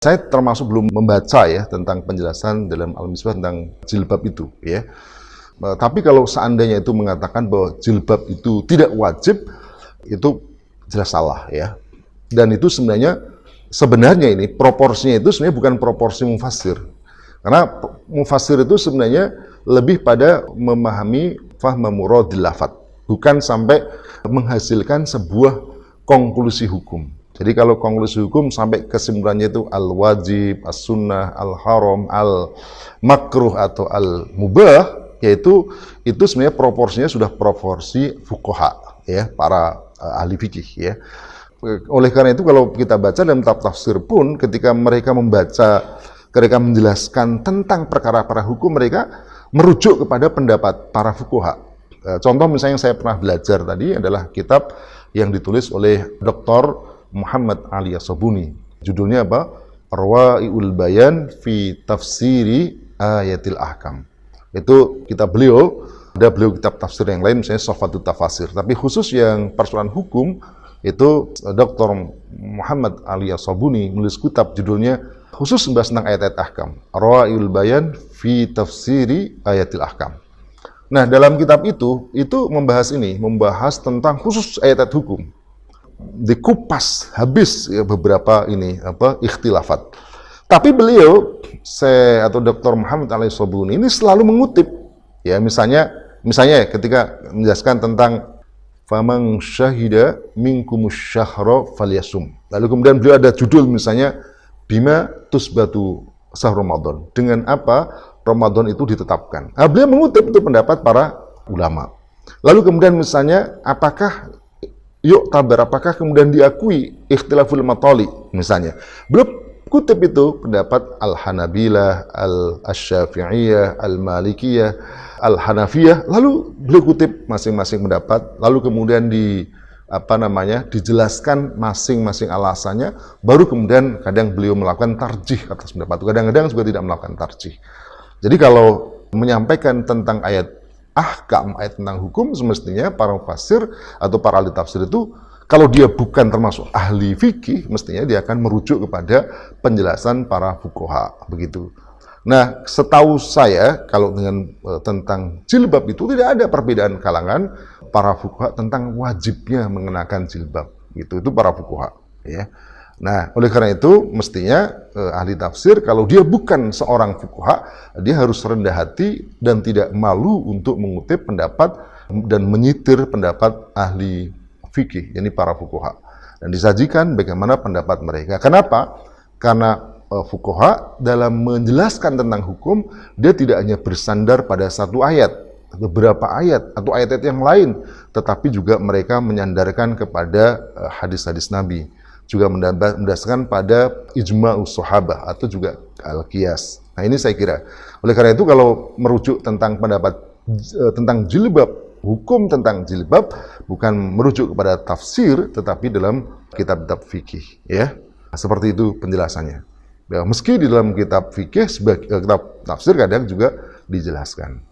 Saya termasuk belum membaca ya tentang penjelasan dalam Al-Misbah tentang jilbab itu ya. Tapi kalau seandainya itu mengatakan bahwa jilbab itu tidak wajib, itu jelas salah ya. Dan itu sebenarnya ini proporsinya itu sebenarnya bukan proporsi mufassir. Karena mufassir itu sebenarnya lebih pada memahami fahma muradil lafadz, bukan sampai menghasilkan sebuah konklusi hukum. Jadi kalau konklusi hukum sampai kesimpulannya itu al-wajib, as-sunnah, al-haram, al-makruh atau al-mubah, yaitu itu sebenarnya proporsinya sudah proporsi fuqaha ya, para ahli fikih ya. Oleh karena itu kalau kita baca dalam tafsir pun ketika mereka menjelaskan tentang perkara-perkara hukum, mereka merujuk kepada pendapat para fuqaha. Contoh misalnya yang saya pernah belajar tadi adalah kitab yang ditulis oleh Dr. Muhammad Ali As-Sabuni. Judulnya apa? Arwa'iul Bayan fi Tafsiri Ayatil Ahkam. Itu kitab beliau, ada beliau kitab tafsir yang lain, misalnya Sofatut Tafasir. Tapi khusus yang persoalan hukum, itu Dr. Muhammad Ali As-Sabuni menulis kitab judulnya khusus membahas tentang ayat-ayat ahkam. Arwa'iul Bayan fi Tafsiri Ayatil Ahkam. Nah, dalam kitab itu membahas tentang khusus ayat-ayat hukum. Dikupas habis ya, beberapa ikhtilafat. Tapi beliau atau Dr. Muhammad Ali As-Sabuni ini selalu mengutip ya, misalnya ketika menjelaskan tentang faman syahida minkumus syahra falyasum. Lalu kemudian beliau ada judul misalnya bima tusbatu syahr Ramadan. Dengan apa Ramadan itu ditetapkan. Nah, beliau mengutip itu pendapat para ulama. Lalu kemudian misalnya apakah kemudian diakui ikhtilaful matali misalnya. Beliau kutip itu pendapat Al-Hanabilah, Al-Syafi'iyah, Al-Malikiyah, Al-Hanafiyah, lalu beliau kutip masing-masing pendapat, lalu kemudian dijelaskan masing-masing alasannya, baru kemudian kadang beliau melakukan tarjih atas pendapat itu, kadang-kadang juga tidak melakukan tarjih. Jadi kalau menyampaikan tentang ayat ahkam, ayat tentang hukum, semestinya para mufassir atau para ahli tafsir itu, kalau dia bukan termasuk ahli fikih, mestinya dia akan merujuk kepada penjelasan para fuqaha, begitu. Nah, setahu saya, kalau tentang jilbab itu tidak ada perbedaan kalangan para fuqaha tentang wajibnya mengenakan jilbab, gitu. Itu para fuqaha, ya. Nah, oleh karena itu, mestinya ahli tafsir, kalau dia bukan seorang fuqaha, dia harus rendah hati dan tidak malu untuk mengutip pendapat dan menyitir pendapat ahli fikih, yakni para fuqaha. Dan disajikan bagaimana pendapat mereka. Kenapa? Karena fuqaha dalam menjelaskan tentang hukum, dia tidak hanya bersandar pada satu ayat, beberapa ayat, atau ayat-ayat yang lain, tetapi juga mereka menyandarkan kepada hadis-hadis Nabi. Juga mendasarkan pada ijma'us sahabah atau juga al-qiyas. Nah, ini saya kira. Oleh karena itu kalau merujuk tentang pendapat tentang jilbab, hukum tentang jilbab bukan merujuk kepada tafsir tetapi dalam kitab-kitab fikih, ya. Seperti itu penjelasannya. Ya, meski di dalam kitab fikih sebagai kitab tafsir kadang juga dijelaskan.